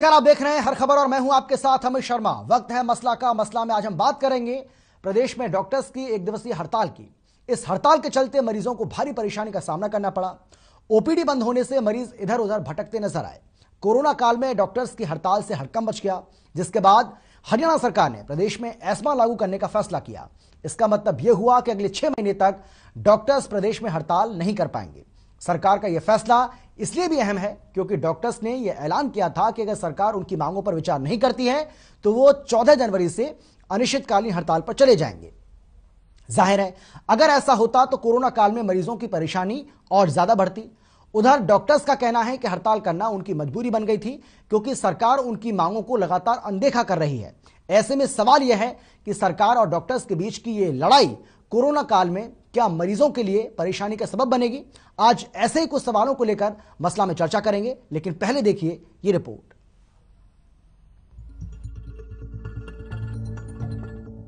नमस्कार, आप देख रहे हैं हर खबर और मैं हूं आपके साथ अमित शर्मा। वक्त है मसला का। मसला में आज हम बात करेंगे प्रदेश में डॉक्टर्स की एक दिवसीय हड़ताल की। इस हड़ताल के चलते मरीजों को भारी परेशानी का सामना करना पड़ा। ओपीडी बंद होने से मरीज इधर उधर भटकते नजर आए। कोरोना काल में डॉक्टर्स की हड़ताल से हड़कंप मच गया, जिसके बाद हरियाणा सरकार ने प्रदेश में एस्मा लागू करने का फैसला किया। इसका मतलब यह हुआ कि अगले 6 महीने तक डॉक्टर्स प्रदेश में हड़ताल नहीं कर पाएंगे। सरकार का यह फैसला इसलिए भी अहम है क्योंकि डॉक्टर्स ने यह ऐलान किया था कि अगर सरकार उनकी मांगों पर विचार नहीं करती है तो वो 14 जनवरी से अनिश्चितकालीन हड़ताल पर चले जाएंगे। जाहिर है, अगर ऐसा होता तो कोरोना काल में मरीजों की परेशानी और ज्यादा बढ़ती। उधर डॉक्टर्स का कहना है कि हड़ताल करना उनकी मजबूरी बन गई थी क्योंकि सरकार उनकी मांगों को लगातार अनदेखा कर रही है। ऐसे में सवाल यह है कि सरकार और डॉक्टर्स के बीच की ये लड़ाई कोरोना काल में क्या मरीजों के लिए परेशानी का सबब बनेगी? आज ऐसे ही कुछ सवालों को लेकर मसला में चर्चा करेंगे, लेकिन पहले देखिए ये रिपोर्ट।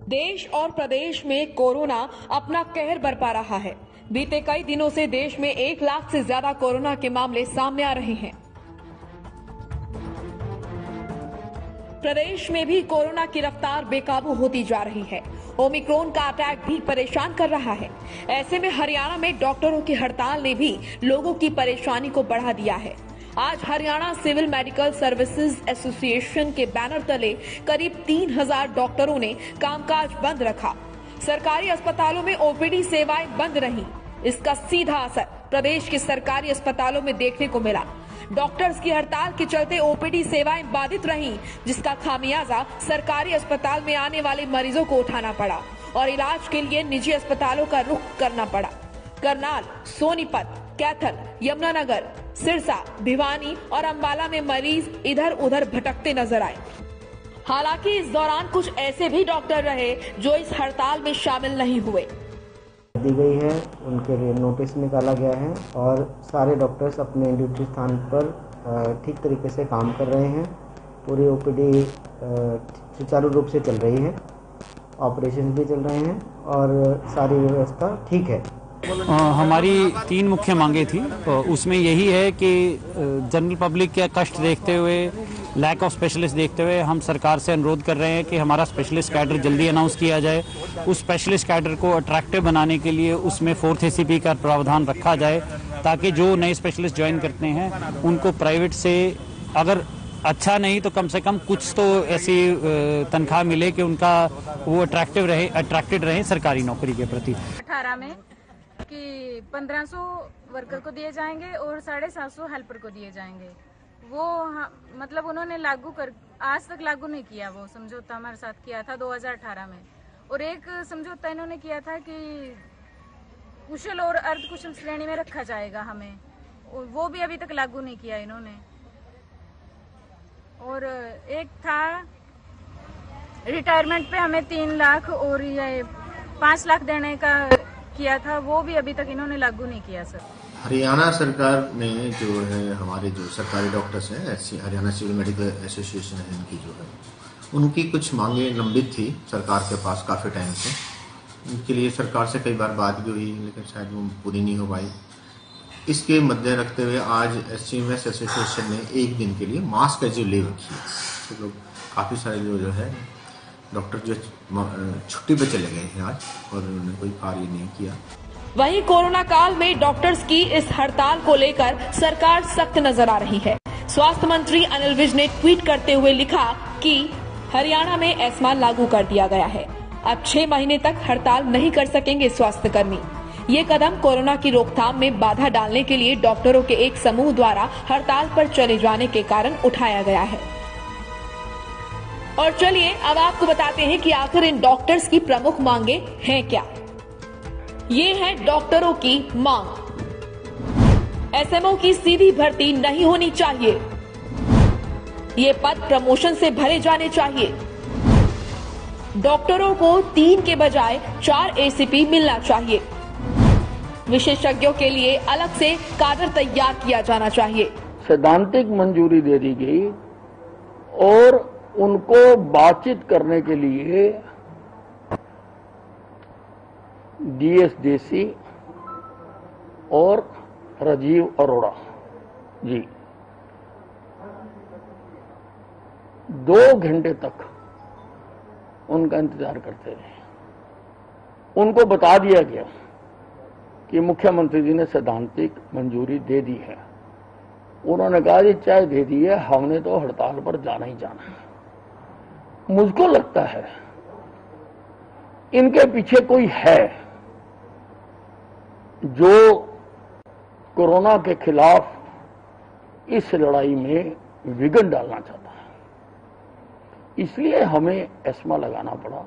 देश और प्रदेश में कोरोना अपना कहर बरपा रहा है। बीते कई दिनों से देश में 1 लाख से ज्यादा कोरोना के मामले सामने आ रहे हैं। प्रदेश में भी कोरोना की रफ्तार बेकाबू होती जा रही है। ओमिक्रॉन का अटैक भी परेशान कर रहा है। ऐसे में हरियाणा में डॉक्टरों की हड़ताल ने भी लोगों की परेशानी को बढ़ा दिया है। आज Haryana civil medical services association के बैनर तले करीब 3000 डॉक्टरों ने कामकाज बंद रखा। सरकारी अस्पतालों में ओपीडी सेवाएं बंद रहीं। इसका सीधा असर प्रदेश के सरकारी अस्पतालों में देखने को मिला। डॉक्टर्स की हड़ताल के चलते ओपीडी सेवाएं बाधित रहीं, जिसका खामियाजा सरकारी अस्पताल में आने वाले मरीजों को उठाना पड़ा और इलाज के लिए निजी अस्पतालों का रुख करना पड़ा। करनाल, सोनीपत, कैथल, यमुनानगर, सिरसा, भिवानी और अंबाला में मरीज इधर उधर भटकते नजर आए। हालांकि इस दौरान कुछ ऐसे भी डॉक्टर रहे जो इस हड़ताल में शामिल नहीं हुए। दी गई है, उनके लिए नोटिस निकाला गया है और सारे डॉक्टर्स अपने ड्यूटी स्थान पर ठीक तरीके से काम कर रहे हैं। पूरी ओपीडी सुचारू रूप से चल रही है, ऑपरेशन भी चल रहे हैं और सारी व्यवस्था ठीक है। हमारी 3 मुख्य मांगे थी। उसमें यही है कि जनरल पब्लिक के कष्ट देखते हुए, लैक ऑफ स्पेशलिस्ट देखते हुए हम सरकार से अनुरोध कर रहे हैं कि हमारा स्पेशलिस्ट कैडर जल्दी अनाउंस किया जाए। उस स्पेशलिस्ट कैडर को अट्रैक्टिव बनाने के लिए उसमें 4th ACP का प्रावधान रखा जाए ताकि जो नए स्पेशलिस्ट ज्वाइन करते हैं उनको प्राइवेट से अगर अच्छा नहीं तो कम से कम कुछ तो ऐसी तनख्वाह मिले कि उनका वो अट्रैक्टेड रहे सरकारी नौकरी के प्रति। 18 में कि 1500 वर्कर को दिए जाएंगे और 750 हेल्पर को दिए जाएंगे। वो मतलब उन्होंने आज तक लागू नहीं किया। वो समझौता हमारे साथ किया था 2018 में, और एक समझौता इन्होंने किया था कि कुशल और अर्ध कुशल श्रेणी में रखा जाएगा हमें, वो भी अभी तक लागू नहीं किया इन्होंने। और एक था रिटायरमेंट पे हमें 3 लाख और ये 5 लाख देने का किया था, वो भी अभी तक इन्होंने लागू नहीं किया। सर, हरियाणा सरकार ने जो है हमारे जो सरकारी डॉक्टर्स हैं, हरियाणा सिविल मेडिकल एसोसिएशन है, इनकी जो है उनकी कुछ मांगे लंबित थी सरकार के पास काफ़ी टाइम से। उनके लिए सरकार से कई बार बात भी हुई लेकिन शायद वो पूरी नहीं हो पाई। इसके मद्दे रखते हुए आज एससीएमएस एसोसिएशन ने 1 दिन के लिए मास कैजुअल लीव रखी है। तो लोग काफ़ी सारे जो है डॉक्टर जो छुट्टी पे चले गए हैं आज और उन्होंने कोई कार्य नहीं किया। वहीं कोरोना काल में डॉक्टर्स की इस हड़ताल को लेकर सरकार सख्त नजर आ रही है। स्वास्थ्य मंत्री अनिल विज ने ट्वीट करते हुए लिखा कि हरियाणा में एस्मा लागू कर दिया गया है। अब 6 महीने तक हड़ताल नहीं कर सकेंगे स्वास्थ्य कर्मी। ये कदम कोरोना की रोकथाम में बाधा डालने के लिए डॉक्टरों के एक समूह द्वारा हड़ताल पर चले जाने के कारण उठाया गया है। और चलिए अब आपको बताते हैं कि आखिर इन डॉक्टर्स की प्रमुख मांगे हैं क्या। ये है डॉक्टरों की मांग। एसएमओ की सीधी भर्ती नहीं होनी चाहिए। ये पद प्रमोशन से भरे जाने चाहिए। डॉक्टरों को 3 के बजाय 4 ACP मिलना चाहिए। विशेषज्ञों के लिए अलग से काडर तैयार किया जाना चाहिए। सैद्धांतिक मंजूरी दे दी गई और उनको बातचीत करने के लिए DSJC और राजीव अरोड़ा जी 2 घंटे तक उनका इंतजार करते रहे। उनको बता दिया गया कि मुख्यमंत्री जी ने सैद्धांतिक मंजूरी दे दी है। उन्होंने कहा जी चाहे दे दी है, हमने तो हड़ताल पर जाना ही जाना है। मुझको लगता है इनके पीछे कोई है जो कोरोना के खिलाफ इस लड़ाई में विघ्न डालना चाहता है, इसलिए हमें एस्मा लगाना पड़ा।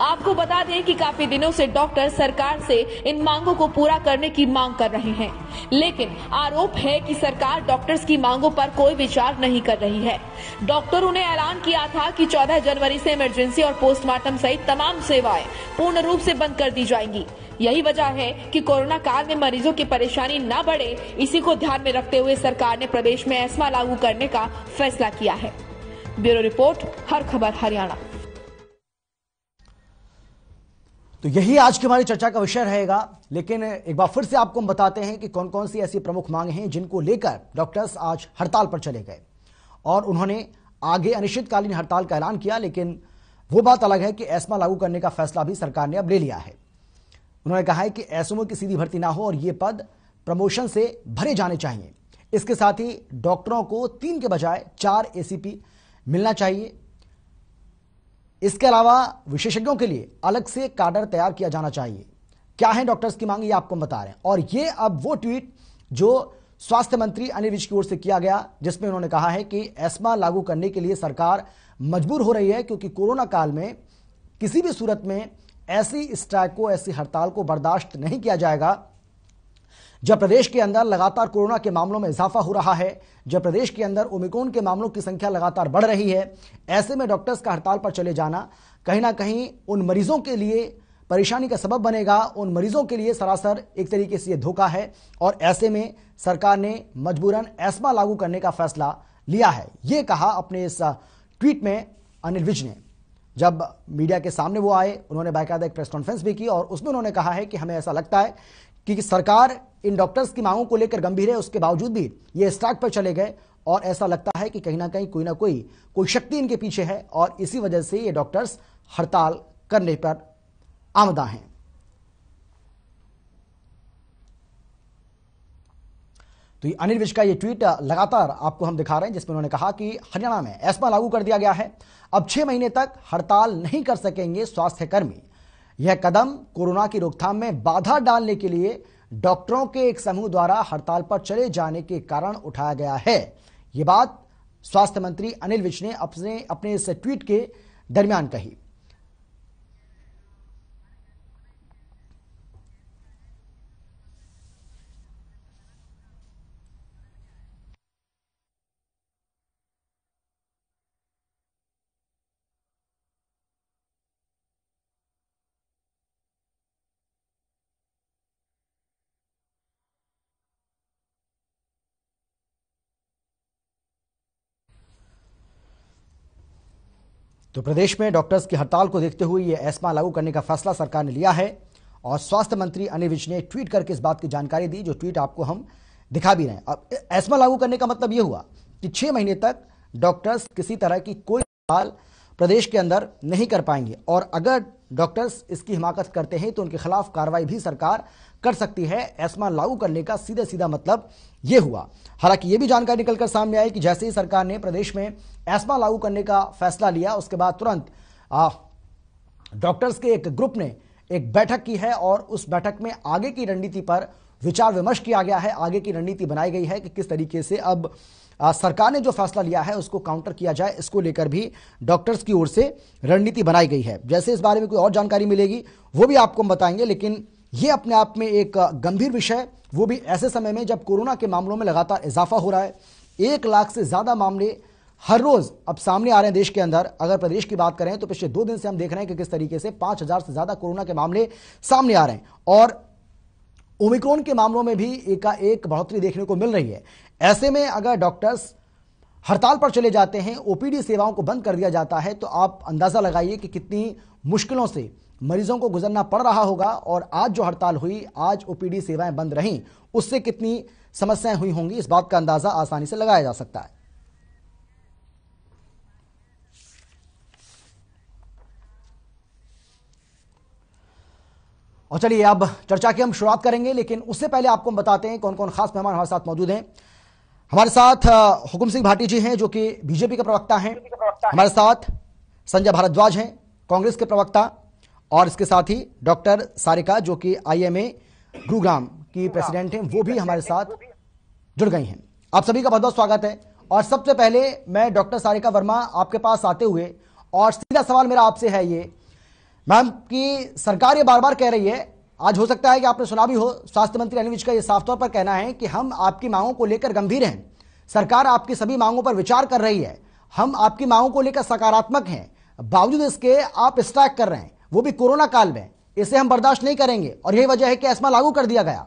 आपको बता दें कि काफी दिनों से डॉक्टर सरकार से इन मांगों को पूरा करने की मांग कर रहे हैं, लेकिन आरोप है कि सरकार डॉक्टर्स की मांगों पर कोई विचार नहीं कर रही है। डॉक्टरों ने ऐलान किया था कि 14 जनवरी से इमरजेंसी और पोस्टमार्टम सहित तमाम सेवाएं पूर्ण रूप से बंद कर दी जाएंगी। यही वजह है कि कोरोना काल में मरीजों की परेशानी न बढ़े, इसी को ध्यान में रखते हुए सरकार ने प्रदेश में एस्मा लागू करने का फैसला किया है। ब्यूरो रिपोर्ट, हर खबर हरियाणा। तो यही आज की हमारी चर्चा का विषय रहेगा, लेकिन एक बार फिर से आपको हम बताते हैं कि कौन कौन सी ऐसी प्रमुख मांगे हैं जिनको लेकर डॉक्टर्स आज हड़ताल पर चले गए और उन्होंने आगे अनिश्चितकालीन हड़ताल का ऐलान किया। लेकिन वो बात अलग है कि एस्मा लागू करने का फैसला भी सरकार ने अब ले लिया है। उन्होंने कहा है कि एसएमओ की सीधी भर्ती ना हो और ये पद प्रमोशन से भरे जाने चाहिए। इसके साथ ही डॉक्टरों को 3 के बजाय 4 एसीपी मिलना चाहिए। इसके अलावा विशेषज्ञों के लिए अलग से काडर तैयार किया जाना चाहिए। क्या है डॉक्टर्स की मांग, ये आपको बता रहे हैं। और ये अब वो ट्वीट जो स्वास्थ्य मंत्री अनिल विज की ओर से किया गया, जिसमें उन्होंने कहा है कि एस्मा लागू करने के लिए सरकार मजबूर हो रही है, क्योंकि कोरोना काल में किसी भी सूरत में ऐसी स्ट्राइक को, ऐसी हड़ताल को बर्दाश्त नहीं किया जाएगा। जब प्रदेश के अंदर लगातार कोरोना के मामलों में इजाफा हो रहा है, जब प्रदेश के अंदर ओमिक्रॉन के मामलों की संख्या लगातार बढ़ रही है, ऐसे में डॉक्टर्स का हड़ताल पर चले जाना कहीं ना कहीं उन मरीजों के लिए परेशानी का सबब बनेगा। उन मरीजों के लिए सरासर एक तरीके से यह धोखा है और ऐसे में सरकार ने मजबूरन एस्मा लागू करने का फैसला लिया है। यह कहा अपने इस ट्वीट में अनिल विज ने। जब मीडिया के सामने वो आए, उन्होंने बाकायदा एक प्रेस कॉन्फ्रेंस भी की और उसमें उन्होंने कहा है कि हमें ऐसा लगता है कि सरकार इन डॉक्टर्स की मांगों को लेकर गंभीर है, उसके बावजूद भी ये स्ट्राइक पर चले गए और ऐसा लगता है कि कहीं ना कहीं कोई शक्ति इनके पीछे है और इसी वजह से ये डॉक्टर्स हड़ताल करने पर आमदा हैं। तो ये अनिल विज का ये ट्वीट लगातार आपको हम दिखा रहे हैं, जिसमें उन्होंने कहा कि हरियाणा में एस्मा लागू कर दिया गया है। अब 6 महीने तक हड़ताल नहीं कर सकेंगे स्वास्थ्य कर्मी। यह कदम कोरोना की रोकथाम में बाधा डालने के लिए डॉक्टरों के एक समूह द्वारा हड़ताल पर चले जाने के कारण उठाया गया है। यह बात स्वास्थ्य मंत्री अनिल विज ने अपने इस ट्वीट के दरमियान कही। तो प्रदेश में डॉक्टर्स की हड़ताल को देखते हुए यह एस्मा लागू करने का फैसला सरकार ने लिया है और स्वास्थ्य मंत्री अनिल विज ने ट्वीट करके इस बात की जानकारी दी, जो ट्वीट आपको हम दिखा भी रहे हैं। अब एस्मा लागू करने का मतलब यह हुआ कि 6 महीने तक डॉक्टर्स किसी तरह की कोई हड़ताल प्रदेश के अंदर नहीं कर पाएंगे और अगर डॉक्टर्स इसकी हिमाकत करते हैं तो उनके खिलाफ कार्रवाई भी सरकार कर सकती है। एस्मा लागू करने का सीधे सीधा मतलब यह हुआ। हालांकि यह भी जानकारी निकलकर सामने आई कि जैसे ही सरकार ने प्रदेश में एस्मा लागू करने का फैसला लिया, उसके बाद तुरंत डॉक्टर्स के एक ग्रुप ने एक बैठक की है और उस बैठक में आगे की रणनीति पर विचार विमर्श किया गया है। आगे की रणनीति बनाई गई है कि किस तरीके से अब सरकार ने जो फैसला लिया है उसको काउंटर किया जाए। इसको लेकर भी डॉक्टर्स की ओर से रणनीति बनाई गई है। जैसे इस बारे में कोई और जानकारी मिलेगी वो भी आपको हम बताएंगे, लेकिन ये अपने आप में एक गंभीर विषय, वो भी ऐसे समय में जब कोरोना के मामलों में लगातार इजाफा हो रहा है। 1 लाख से ज्यादा मामले हर रोज अब सामने आ रहे हैं देश के अंदर। अगर प्रदेश की बात करें तो पिछले 2 दिन से हम देख रहे हैं कि किस तरीके से 5000 से ज्यादा कोरोना के मामले सामने आ रहे हैं और ओमिक्रॉन के मामलों में भी एकाएक बढ़ोतरी देखने को मिल रही है। ऐसे में अगर डॉक्टर्स हड़ताल पर चले जाते हैं, ओपीडी सेवाओं को बंद कर दिया जाता है, तो आप अंदाजा लगाइए कि कितनी मुश्किलों से मरीजों को गुजरना पड़ रहा होगा। और आज जो हड़ताल हुई, आज ओपीडी सेवाएं बंद रहीं, उससे कितनी समस्याएं हुई होंगी, इस बात का अंदाजा आसानी से लगाया जा सकता है। और चलिए अब चर्चा की हम शुरुआत करेंगे, लेकिन उससे पहले आपको हम बताते हैं कौन कौन खास मेहमान हमारे साथ मौजूद हैं। हमारे साथ हुकुम सिंह भाटी जी हैं जो कि बीजेपी के प्रवक्ता हैं। हमारे साथ संजय भारद्वाज हैं कांग्रेस के प्रवक्ता, और इसके साथ ही डॉक्टर सारिका जो कि IMA गुरुग्राम की प्रेसिडेंट हैं, वो भी हमारे साथ जुड़ गई हैं। आप सभी का बहुत बहुत स्वागत है। और सबसे पहले मैं डॉक्टर सारिका वर्मा आपके पास आते हुए, और सीधा सवाल मेरा आपसे है ये मैम कि सरकार ये बार बार कह रही है, आज हो सकता है कि आपने सुना भी हो, स्वास्थ्य मंत्री अनिल विज का ये साफ तौर पर कहना है कि हम आपकी मांगों को लेकर गंभीर हैं, सरकार आपकी सभी मांगों पर विचार कर रही है, हम आपकी मांगों को लेकर सकारात्मक हैं, बावजूद इसके आप स्ट्राइक कर रहे हैं, वो भी कोरोना काल में। इसे हम बर्दाश्त नहीं करेंगे और यही वजह है कि एस्मा लागू कर दिया गया।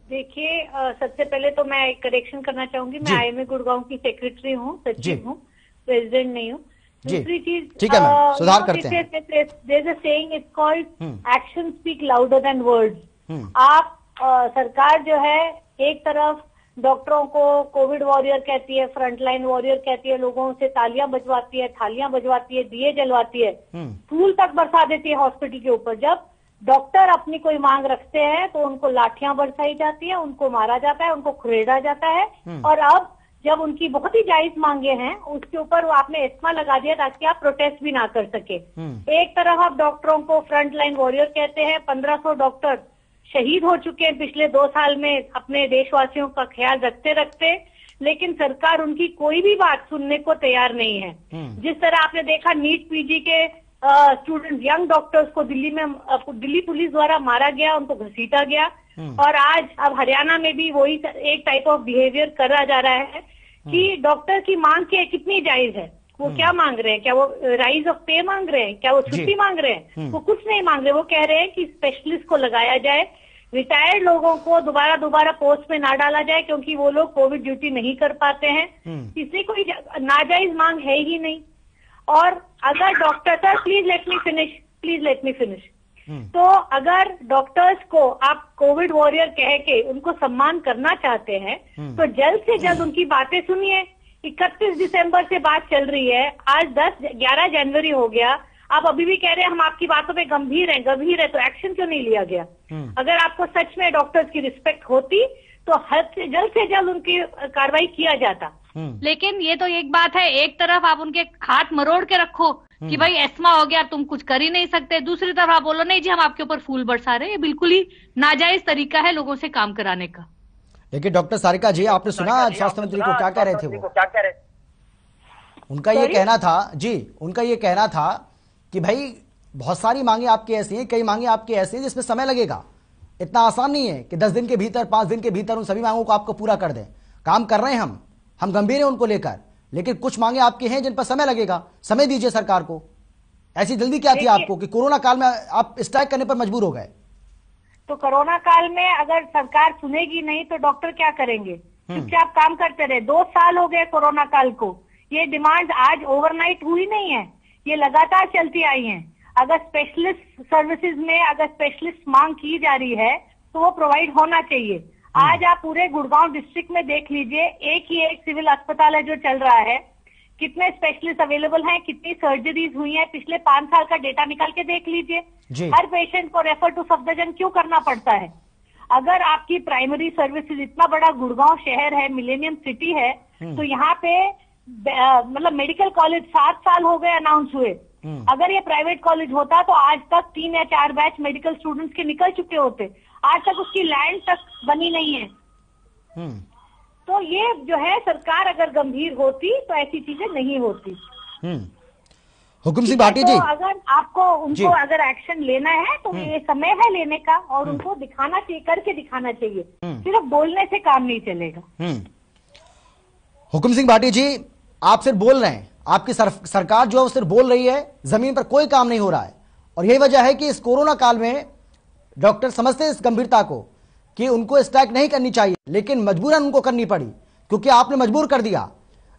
देखिए, सबसे पहले तो मैं एक करेक्शन करना चाहूंगी, मैं IMA गुड़गांव की सेक्रेटरी हूँ, सचिव हूँ, प्रेसिडेंट नहीं हूँ। दूसरी चीज, ठीक है मैम, सुधार करते हैं। There's a saying, it's called action speak louder than words। आप सरकार जो है एक तरफ डॉक्टरों को कोविड वॉरियर कहती है, फ्रंटलाइन वॉरियर कहती है, लोगों से तालियां बजवाती है, थालियां बजवाती है, दिए जलवाती है, फूल तक बरसा देती है हॉस्पिटल के ऊपर। जब डॉक्टर अपनी कोई मांग रखते हैं तो उनको लाठियां बरसाई जाती है, उनको मारा जाता है, उनको खदेड़ा जाता है। और अब जब उनकी बहुत ही जायज मांगे हैं उसके ऊपर आपने एस्मा लगा दिया ताकि आप प्रोटेस्ट भी ना कर सके। एक तरफ आप डॉक्टरों को फ्रंट लाइन वॉरियर कहते हैं, 1500 डॉक्टर शहीद हो चुके हैं पिछले 2 साल में अपने देशवासियों का ख्याल रखते रखते, लेकिन सरकार उनकी कोई भी बात सुनने को तैयार नहीं है। जिस तरह आपने देखा नीट PG के स्टूडेंट यंग डॉक्टर्स को दिल्ली पुलिस द्वारा मारा गया, उनको घसीटा गया, और आज अब हरियाणा में भी वही एक टाइप ऑफ बिहेवियर करा जा रहा है कि डॉक्टर की मांग कितनी जायज है, वो क्या मांग रहे हैं, क्या वो राइज ऑफ पे मांग रहे हैं, क्या वो छुट्टी मांग रहे हैं, वो कुछ नहीं मांग रहे। वो कह रहे हैं कि स्पेशलिस्ट को लगाया जाए, रिटायर्ड लोगों को दोबारा पोस्ट में ना डाला जाए क्योंकि वो लोग कोविड ड्यूटी नहीं कर पाते हैं। इसलिए कोई नाजायज मांग है ही नहीं। और अगर doctor, sir please let me finish. तो अगर डॉक्टर्स को आप कोविड वॉरियर कह के उनको सम्मान करना चाहते हैं तो जल्द से जल्द उनकी बातें सुनिए। 31 दिसंबर से बात चल रही है, आज 11 जनवरी हो गया, आप अभी भी कह रहे हैं हम आपकी बातों पे गंभीर है, तो एक्शन क्यों नहीं लिया गया? अगर आपको सच में डॉक्टर्स की रिस्पेक्ट होती तो जल्द से जल्द उनकी कार्रवाई किया जाता। लेकिन ये तो एक बात है, एक तरफ आप उनके हाथ मरोड़ के रखो कि भाई एस्मा हो गया, तुम कुछ कर ही नहीं सकते, दूसरी तरफ आप बोलो नहीं जी हम आपके ऊपर फूल बरसा रहे हैं। ये बिल्कुल ही नाजायज तरीका है लोगों से काम कराने का। लेकिन डॉक्टर सारिका जी, आपने सुना स्वास्थ्य मंत्री को क्या कह रहे थे? वो उनका ये कहना था जी, उनका ये कहना था कि भाई बहुत सारी मांगे आपकी ऐसी हैं, कई मांगे आपकी ऐसी हैं जिसमें समय लगेगा, इतना आसान नहीं है कि 10 दिन के भीतर 5 दिन के भीतर उन सभी मांगों को आपको पूरा कर दें। काम कर रहे हैं हम गंभीर हैं उनको लेकर, लेकिन कुछ मांगे आपकी हैं जिन पर समय लगेगा, समय दीजिए सरकार को। ऐसी जल्दी क्या थी आपको कि कोरोना काल में आप स्ट्राइक करने पर मजबूर हो गए? तो कोरोना काल में अगर सरकार सुनेगी नहीं तो डॉक्टर क्या करेंगे? चुपचाप काम करते रहे। 2 साल हो गए कोरोना काल को, ये डिमांड आज ओवरनाइट हुई नहीं है, ये लगातार चलती आई है। अगर स्पेशलिस्ट सर्विसेज में अगर स्पेशलिस्ट मांग की जा रही है तो वो प्रोवाइड होना चाहिए। आज आप पूरे गुड़गांव डिस्ट्रिक्ट में देख लीजिए, एक ही एक सिविल अस्पताल है जो चल रहा है, कितने स्पेशलिस्ट अवेलेबल हैं, कितनी सर्जरीज हुई हैं, पिछले 5 साल का डेटा निकाल के देख लीजिए। हर पेशेंट को रेफर टू सफदरजंग क्यों करना पड़ता है? अगर आपकी प्राइमरी सर्विसेज, इतना बड़ा गुड़गांव शहर है, मिलेनियम सिटी है, तो यहाँ पे मतलब मेडिकल कॉलेज 7 साल हो गए अनाउंस हुए। अगर ये प्राइवेट कॉलेज होता तो आज तक 3 या 4 बैच मेडिकल स्टूडेंट्स के निकल चुके होते, आज तक उसकी लैंड तक बनी नहीं है। तो ये जो है, सरकार अगर गंभीर होती तो ऐसी चीजें नहीं होती। हुकुम सिंह भाटी जी, तो अगर आपको उनको अगर एक्शन लेना है तो ये समय है लेने का, और उनको दिखाना चाहिए, करके दिखाना चाहिए, सिर्फ बोलने से काम नहीं चलेगा। हुकुम सिंह भाटी जी, आप सिर्फ बोल रहे हैं, आपकी सरकार जो है वो सिर्फ बोल रही है, जमीन पर कोई काम नहीं हो रहा है। और यही वजह है कि इस कोरोना काल में डॉक्टर समझते हैं इस गंभीरता को कि उनको स्ट्राइक नहीं करनी चाहिए, लेकिन मजबूरन उनको करनी पड़ी क्योंकि आपने मजबूर कर दिया।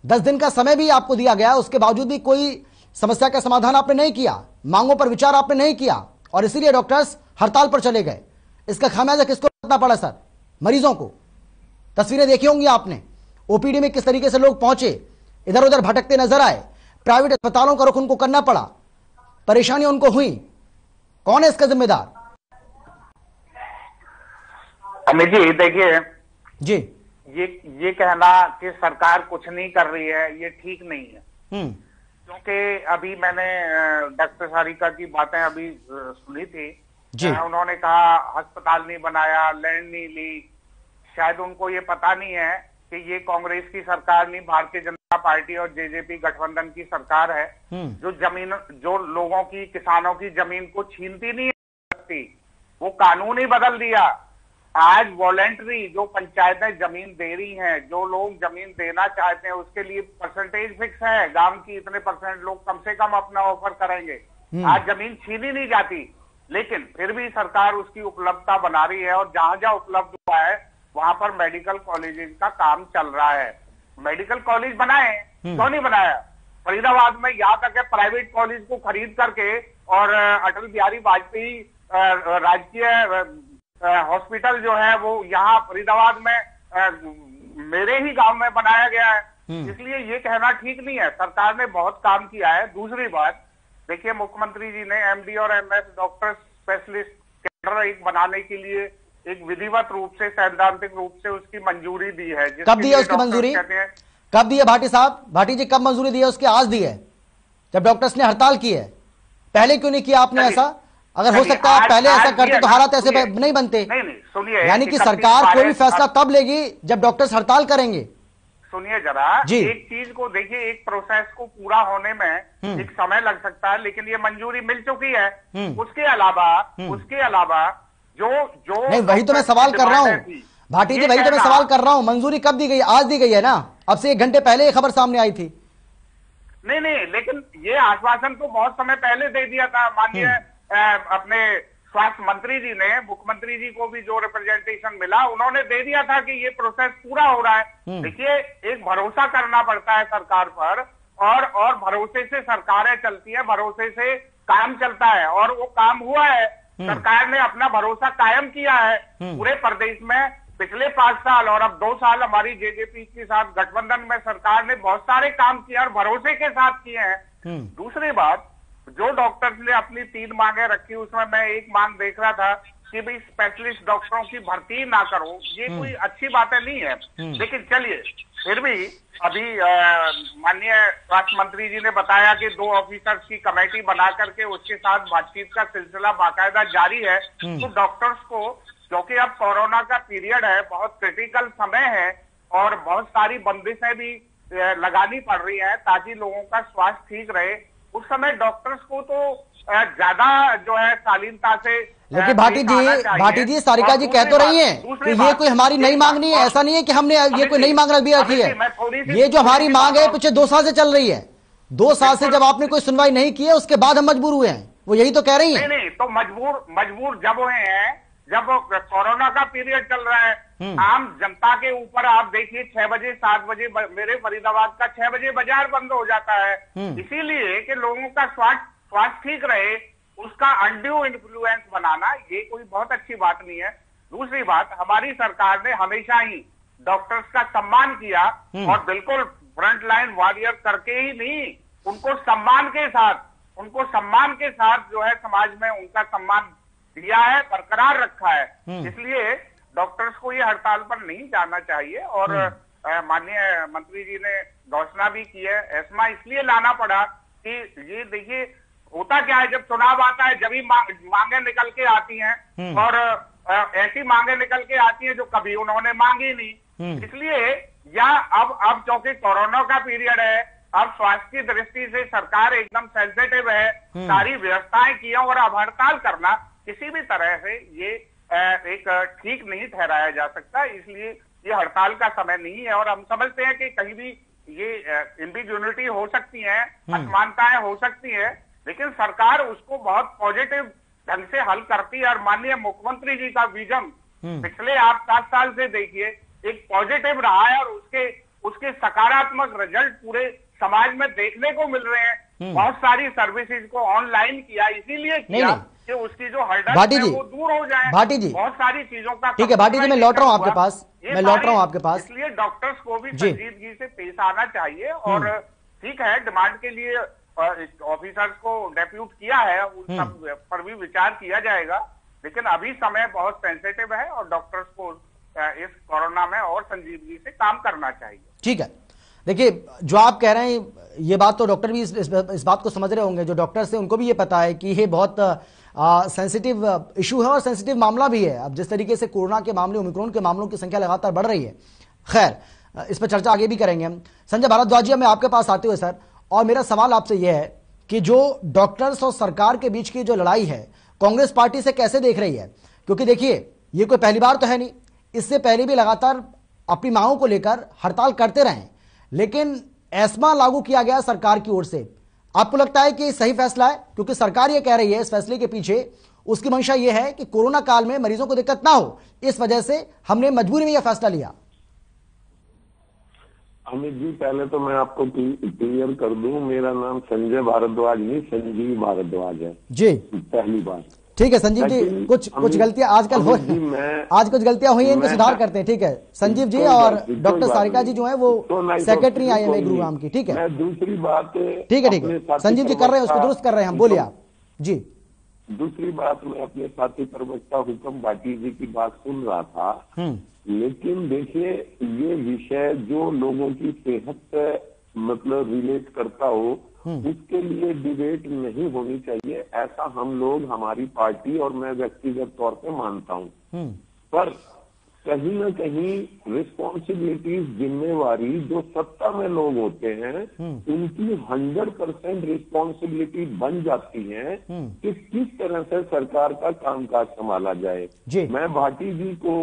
10 दिन का समय भी आपको दिया गया, उसके बावजूद भी कोई समस्या का समाधान आपने नहीं किया, मांगों पर विचार आपने नहीं किया, और इसीलिए डॉक्टर्स हड़ताल पर चले गए। इसका खामियाजा किसको भुगतना पड़ा सर? मरीजों को। तस्वीरें देखी होंगी आपने, ओपीडी में किस तरीके से लोग पहुंचे, इधर उधर भटकते नजर आए, प्राइवेट अस्पतालों का रुख उनको करना पड़ा, परेशानियां उनको हुई। कौन है इसका जिम्मेदार? अमित जी देखिए जी, ये कहना कि सरकार कुछ नहीं कर रही है ये ठीक नहीं है, क्योंकि अभी मैंने डॉक्टर सारिका की बातें अभी सुनी थी जी। उन्होंने कहा अस्पताल नहीं बनाया, लैंड नहीं ली। शायद उनको ये पता नहीं है कि ये कांग्रेस की सरकार नहीं, भारतीय जनता पार्टी और जेजेपी गठबंधन की सरकार है जो लोगों की, किसानों की जमीन को छीनती नहीं सकती। वो कानून ही बदल दिया। आज वॉलेंट्री जो पंचायतें जमीन दे रही हैं, जो लोग जमीन देना चाहते हैं उसके लिए परसेंटेज फिक्स है, गांव की इतने परसेंट लोग कम से कम अपना ऑफर करेंगे। आज जमीन छीनी नहीं जाती, लेकिन फिर भी सरकार उसकी उपलब्धता बना रही है और जहां जहां उपलब्ध हुआ है वहां पर मेडिकल कॉलेजेस का काम चल रहा है। मेडिकल कॉलेज बनाए, क्यों नहीं बनाया? फरीदाबाद में यहाँ तक है प्राइवेट कॉलेज को खरीद करके और अटल बिहारी वाजपेयी राजकीय हॉस्पिटल जो है वो यहाँ फरीदाबाद में मेरे ही गांव में बनाया गया है। इसलिए ये कहना ठीक नहीं है। सरकार ने बहुत काम किया है। दूसरी बात देखिए, मुख्यमंत्री जी ने एमडी और एमएस डॉक्टर स्पेशलिस्ट कैडर एक बनाने के लिए एक विधिवत रूप से, सैद्धांतिक रूप से उसकी मंजूरी दी है। कब दी है उसकी मंजूरी? कब दी है भाटी साहब? भाटी जी, कब मंजूरी दी है उसकी? आज दी है, जब डॉक्टर्स ने हड़ताल की है। पहले क्यों नहीं किया आपने ऐसा? अगर हो सकता है आप पहले ऐसा करते तो हालात ऐसे नहीं बनते। नहीं, सुनिए, यानी कि सरकार कोई भी फैसला तब लेगी जब डॉक्टर्स हड़ताल करेंगे। सुनिए जरा, एक चीज को देखिए, एक प्रोसेस को पूरा होने में एक समय लग सकता है, लेकिन ये मंजूरी मिल चुकी है। उसके अलावा जो नहीं, वही तो मैं सवाल कर रहा हूँ भाटी जी, वही तो मैं सवाल कर रहा हूँ। मंजूरी कब दी गई? आज दी गई है ना? अब से 1 घंटे पहले ये खबर सामने आई थी। नहीं, लेकिन ये आश्वासन तो बहुत समय पहले दे दिया था माननीय अपने स्वास्थ्य मंत्री जी ने। मुख्यमंत्री जी को भी जो रिप्रेजेंटेशन मिला उन्होंने दे दिया था कि ये प्रोसेस पूरा हो रहा है। देखिए, एक भरोसा करना पड़ता है सरकार पर, और भरोसे से सरकारें चलती है, भरोसे से काम चलता है, और वो काम हुआ है। सरकार ने अपना भरोसा कायम किया है पूरे प्रदेश में पिछले 5 साल, और अब 2 साल हमारी जेजेपी के साथ गठबंधन में सरकार ने बहुत सारे काम किए और भरोसे के साथ किए हैं। दूसरी बात, जो डॉक्टर्स ने अपनी 3 मांगे रखी, उसमें मैं एक मांग देख रहा था कि भाई स्पेशलिस्ट डॉक्टरों की भर्ती ना करो। ये कोई अच्छी बातें नहीं है, लेकिन चलिए, फिर भी अभी माननीय स्वास्थ्य मंत्री जी ने बताया कि 2 ऑफिसर्स की कमेटी बना करके उसके साथ बातचीत का सिलसिला बाकायदा जारी है। तो डॉक्टर्स को, क्योंकि अब कोरोना का पीरियड है, बहुत क्रिटिकल समय है और बहुत सारी बंदिशें भी लगानी पड़ रही है ताकि लोगों का स्वास्थ्य ठीक रहे, उस समय डॉक्टर्स को तो ज्यादा जो है शालीनता से। लेकिन भाटी जी सारिका जी कह तो रही हैं कि ये कोई हमारी नई मांग नहीं है। ऐसा नहीं है कि हमने ये कोई नई मांग रखी है। ये जो हमारी मांग है पिछले 2 साल से चल रही है। 2 साल से जब आपने कोई सुनवाई नहीं की है, उसके बाद हम मजबूर हुए हैं। वो यही तो कह रही है। नहीं, तो मजबूर जब हुए हैं जब कोरोना का पीरियड चल रहा है। आम जनता के ऊपर आप देखिए, 6 बजे 7 बजे मेरे फरीदाबाद का 6 बजे बाजार बंद हो जाता है, इसीलिए कि लोगों का स्वास्थ्य ठीक रहे। उसका अनड्यू इन्फ्लुएंस बनाना ये कोई बहुत अच्छी बात नहीं है। दूसरी बात, हमारी सरकार ने हमेशा ही डॉक्टर्स का सम्मान किया, और बिल्कुल फ्रंट लाइन वॉरियर करके ही नहीं, उनको सम्मान के साथ जो है समाज में उनका सम्मान दिया है, बरकरार रखा है। इसलिए डॉक्टर्स को ये हड़ताल पर नहीं जाना चाहिए। और माननीय मंत्री जी ने घोषणा भी की है। एस्मा इसलिए लाना पड़ा कि ये देखिए, होता क्या है, जब चुनाव आता है जब ही मांगे निकल के आती हैं, और ऐसी मांगे निकल के आती हैं जो कभी उन्होंने मांगी नहीं। इसलिए या अब चूंकि कोरोना का पीरियड है, अब स्वास्थ्य की दृष्टि से सरकार एकदम सेंसिटिव है, सारी व्यवस्थाएं की हैं, और अब हड़ताल करना किसी भी तरह से ये एक ठीक नहीं ठहराया जा सकता। इसलिए ये हड़ताल का समय नहीं है, और हम समझते हैं कि कहीं भी ये एम्बिग्यूनिटी हो सकती है, असमानताएं हो सकती है, लेकिन सरकार उसको बहुत पॉजिटिव ढंग से हल करती है। और माननीय मुख्यमंत्री जी का विजन पिछले आप 7 साल से देखिए एक पॉजिटिव रहा है, और उसके सकारात्मक रिजल्ट पूरे समाज में देखने को मिल रहे हैं। बहुत सारी सर्विसेज को ऑनलाइन किया, इसीलिए किया कि उसकी जो हर्डल है वो दूर हो जाए। भाटी जी, बहुत सारी चीजों का, ठीक है भाटी जी, मैं लौट रहा हूँ आपके पास। इसलिए डॉक्टर्स को भी संजीदगी से पेश आना चाहिए। और ठीक है, डिमांड के लिए ऑफिसर्स को डेप्यूट किया है, उन सब पर भी विचार किया जाएगा। लेकिन अभी समय बहुत सेंसिटिव है और डॉक्टर्स को इस कोरोना में और संजीदगी से काम करना चाहिए। ठीक है, देखिए जो आप कह रहे हैं ये बात तो डॉक्टर भी इस बात को समझ रहे होंगे, जो डॉक्टर्स हैं उनको भी ये पता है कि ये बहुत सेंसिटिव इशू है और सेंसिटिव मामला भी है। अब जिस तरीके से कोरोना के मामले, ओमिक्रॉन के मामलों की संख्या लगातार बढ़ रही है, खैर इस पर चर्चा आगे भी करेंगे हम। संजय भारद्वाज जी, मैं आपके पास आते हुए सर, और मेरा सवाल आपसे यह है कि जो डॉक्टर्स और सरकार के बीच की जो लड़ाई है, कांग्रेस पार्टी से कैसे देख रही है? क्योंकि देखिए ये कोई पहली बार तो है नहीं, इससे पहले भी लगातार अपनी मांगों को लेकर हड़ताल करते रहे, लेकिन एस्मा लागू किया गया सरकार की ओर से। आपको लगता है कि सही फैसला है? क्योंकि सरकार ये कह रही है इस फैसले के पीछे उसकी मंशा ये है कि कोरोना काल में मरीजों को दिक्कत ना हो, इस वजह से हमने मजबूरी में यह फैसला लिया। अमित जी, पहले तो मैं आपको क्लियर कर दूं, मेरा नाम संजय भारद्वाज नहीं संजीव भारद्वाज है जी, पहली बार। ठीक है संजीव जी, कुछ गलतियां आजकल हो, आज कुछ गलतियां हुई हैं, इनको सुधार करते हैं। ठीक है संजीव जी, और डॉक्टर सारिका जी जो है वो सेक्रेटरी IMA गुरुग्राम की। ठीक है, दूसरी बात, ठीक है संजीव जी कर रहे हैं, उसको दुरुस्त कर रहे हैं हम, बोलिए आप जी। दूसरी बात, मैं अपने साथी प्रवक्ता हुक्म भाटी जी की बात सुन रहा था, लेकिन देखिए ये विषय जो लोगों की सेहत से मतलब रिलेट करता हो, उसके लिए डिबेट नहीं होनी चाहिए, ऐसा हम लोग, हमारी पार्टी और मैं व्यक्तिगत तौर पे मानता हूँ। पर कहीं न कहीं रिस्पॉन्सिबिलिटीज, जिम्मेवारी जो सत्ता में लोग होते हैं उनकी 100% रिस्पॉन्सिबिलिटी बन जाती है कि किस तरह से सरकार का कामकाज संभाला जाए। मैं भाटी जी को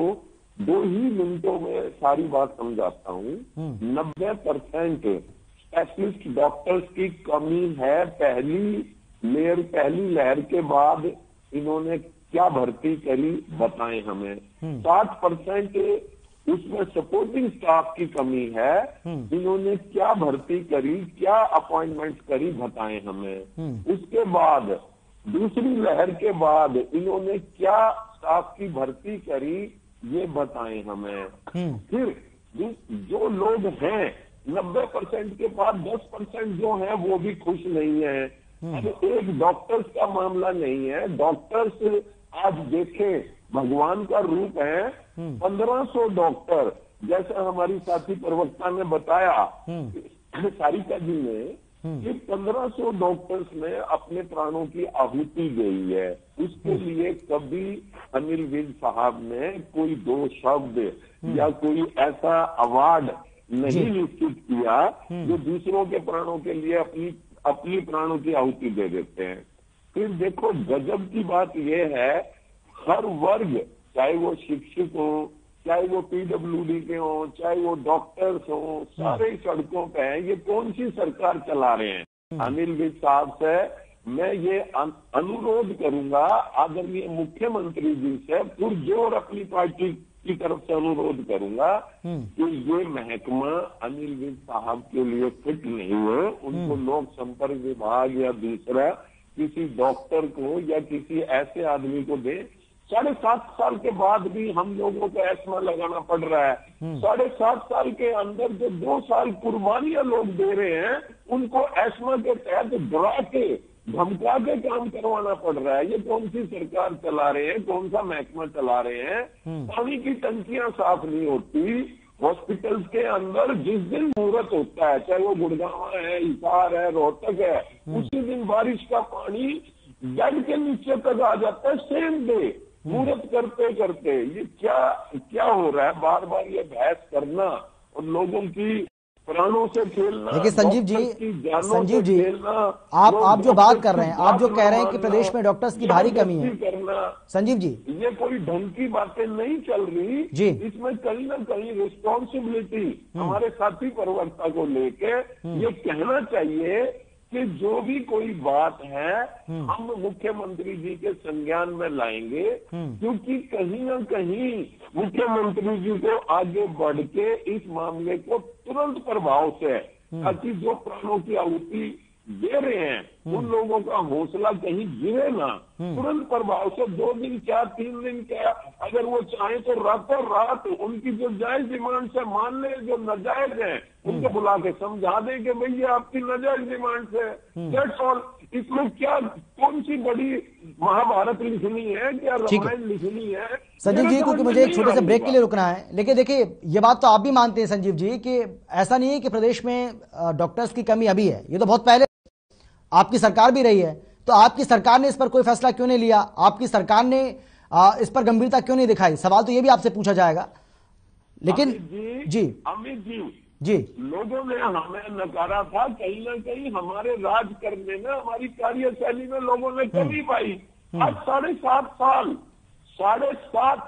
2 ही मिनटों में सारी बात समझाता हूँ। 90% स्पेशलिस्ट डॉक्टर्स की कमी है। पहली लहर के बाद इन्होंने क्या भर्ती करी बताएं हमें। 60% उसमें सपोर्टिंग स्टाफ की कमी है, इन्होंने क्या भर्ती करी, क्या अपॉइंटमेंट करी बताएं हमें। उसके बाद दूसरी लहर के बाद इन्होंने क्या स्टाफ की भर्ती करी ये बताएं हमें। फिर जो लोग हैं 90% के बाद 10% जो है वो भी खुश नहीं है। अब एक डॉक्टर्स का मामला नहीं है, डॉक्टर्स आज देखें भगवान का रूप है। 1500 डॉक्टर, जैसे हमारी साथी प्रवक्ता ने बताया सारिका जी ने, कि 1500 डॉक्टर्स ने अपने प्राणों की आहुति दी है। उसके लिए कभी अनिल विज साहब ने कोई 2 शब्द या कोई ऐसा अवार्ड नहीं निश्चित किया जो दूसरों के प्राणों के लिए अपनी प्राणों की आहुति दे देते हैं। फिर देखो गजब की बात यह है, हर वर्ग, चाहे वो शिक्षक हो, चाहे वो PWD के हो, चाहे वो डॉक्टर्स हो, सारे सड़कों पे हैं। ये कौन सी सरकार चला रहे हैं? अनिल विज साहब से मैं ये अनुरोध करूंगा, आदरणीय मुख्यमंत्री जी से पुरजोर अपनी पार्टी की तरफ से अनुरोध करूंगा कि ये महकमा अनिल विज साहब के लिए फिट नहीं है। उनको लोक संपर्क विभाग या दूसरा किसी डॉक्टर को या किसी ऐसे आदमी को दे। 7.5 साल के बाद भी हम लोगों को एस्मा लगाना पड़ रहा है। 7.5 साल के अंदर जो 2 साल कुर्बानियां लोग दे रहे हैं उनको एस्मा के तहत डरा के धमका के काम करवाना पड़ रहा है। ये कौन सी सरकार चला रहे हैं, कौन सा महकमा चला रहे हैं? पानी की टंकियां साफ नहीं होती हॉस्पिटल्स के अंदर। जिस दिन मुहूर्त होता है, चाहे वो गुड़गांव है, हिसार है, रोहतक है, उसी दिन बारिश का पानी बेड के नीचे तक आ जाता है, सेम डे मुहूर्त करते करते। ये क्या हो रहा है? बार बार ये बहस करना और लोगों की प्राणों से खेलना। देखिए संजीव जी आप जो बात कर रहे हैं, आप जो कह रहे हैं कि प्रदेश में डॉक्टर्स की भारी कमी है, संजीव जी ये कोई ढंग की बातें नहीं चल रही जी। इसमें कहीं ना कहीं रिस्पॉन्सिबिलिटी हमारे साथी प्रवक्ता को लेके ये कहना चाहिए कि जो भी कोई बात है हम मुख्यमंत्री जी के संज्ञान में लाएंगे, क्योंकि कहीं ना कहीं मुख्यमंत्री जी को आगे बढ़ के इस मामले को तुरंत प्रभाव से, ताकि जो प्राणों की आहुति दे रहे हैं उन लोगों का हौसला कहीं गिरे ना, तुरंत प्रभाव से 2 दिन क्या 3 दिन क्या, अगर वो चाहे तो रातों रात उनकी जो जायज डिमांड से मान ले, जो नाजायज है उनको बुला के समझा दे कि भैया आपकी नाजायज डिमांड से दैट्स ऑल। इसमें क्या कौन सी बड़ी महाभारत लिखनी है, क्या रामायण लिखनी है? संजीव जी, क्योंकि मुझे एक छोटे से ब्रेक के लिए रुकना है, लेकिन देखिए ये बात तो आप भी मानते हैं संजीव जी कि ऐसा नहीं है कि प्रदेश में डॉक्टर्स की कमी अभी है, ये तो बहुत पहले आपकी सरकार भी रही है। तो आपकी सरकार ने इस पर कोई फैसला क्यों नहीं लिया? आपकी सरकार ने इस पर गंभीरता क्यों नहीं दिखाई? सवाल तो ये भी आपसे पूछा जाएगा। लेकिन जी अमित जी लोगों ने हमें नकारा था, कहीं ना कहीं हमारे राज करने में, हमारी कार्यशैली में लोगों ने कमी पाई। आज 7.5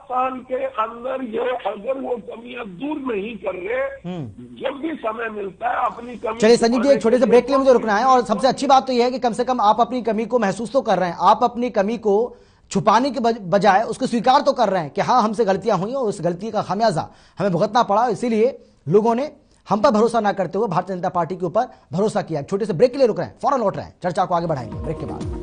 साल के अंदर ये अगर वो कमियां दूर नहीं कर रहे, जब भी समय मिलता है अपनी कमी। चलिए संजीव जी, एक छोटे से ब्रेक के लिए मुझे रुकना है, और सबसे अच्छी बात तो यह है कि कम से कम आप अपनी कमी को महसूस तो कर रहे हैं, आप अपनी कमी को छुपाने के बजाय उसको स्वीकार तो कर रहे हैं कि हाँ हमसे गलतियां हुई और उस गलती का खामियाजा हमें भुगतना पड़ा, इसीलिए लोगों ने हम पर भरोसा ना करते हुए भारतीय जनता पार्टी के ऊपर भरोसा किया। छोटे से ब्रेक के लिए रुक रहे हैं, फौरन लौट रहे हैं, चर्चा को आगे बढ़ाएंगे ब्रेक के बाद।